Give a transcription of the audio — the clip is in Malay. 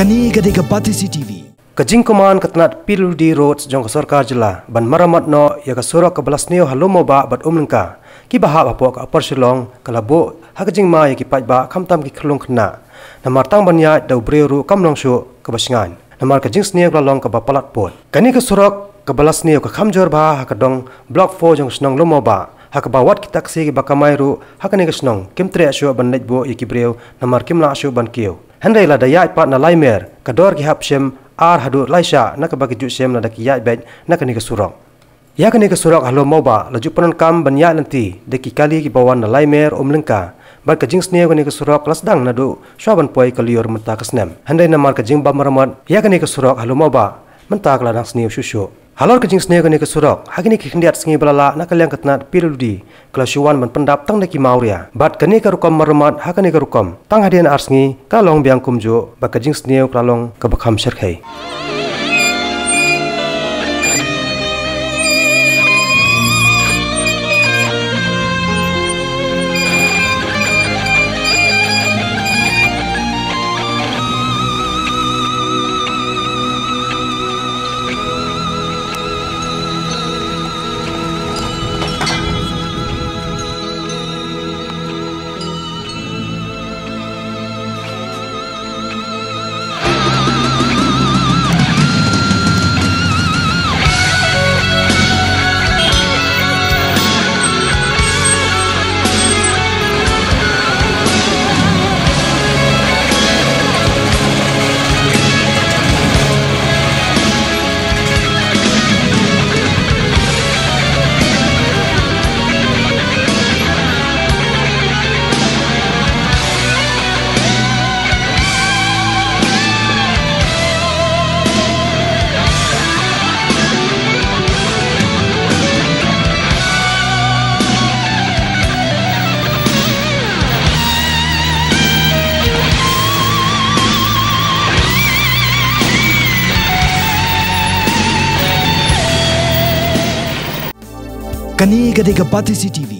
Kani gadega Pati CTV. Kajing kuman katnat Piludi Roads jong Sarkar Jila ban maramat no ya ka surok ka balasneo halomo ba bat umlengka ki bahab apo ka apar silong kalabo hakajing ma ya ki pajba khamtam ki khlung khna namar tang banya dau breuru kamlong shu ka basingan namar kajing sneo kalong ka bapalat pot kani ka surok ka balasneo ka khamjor ba hakadong block 4 jong snong lomo ba hakabawat ki taksi ki bakamairu hakani ka snong kimtre ashu ban netbo ya ki breu namar kimla ashu ban kieu Handai la daya ipat na laimer kador ki hapsem ar hadu laisha na ka bagi jusem na daki ya bet na kani ka surok ya kani ka surok halo moba laju panon kam banya nanti deki kali ki bawan na laimer omlengka bar ka jing sneo kani ka surok lasdang na do shaban poi kalior menta ka snem handai na mar ka jing ba maramat ya kani ka surok halo moba menta ka ladang sneo shushu halor ka jing sneo kani ka surok hagini ki khndiat sngi balala na kalyang katnat piludi klashuan man pendap tang deki mauria bat kani ka rukom maramat hakani ka rukom tang hadian arsngi kalong biang kumjo ba ka jing sneo kalong ka bakham sharkhai Kani gadega Pati CTV.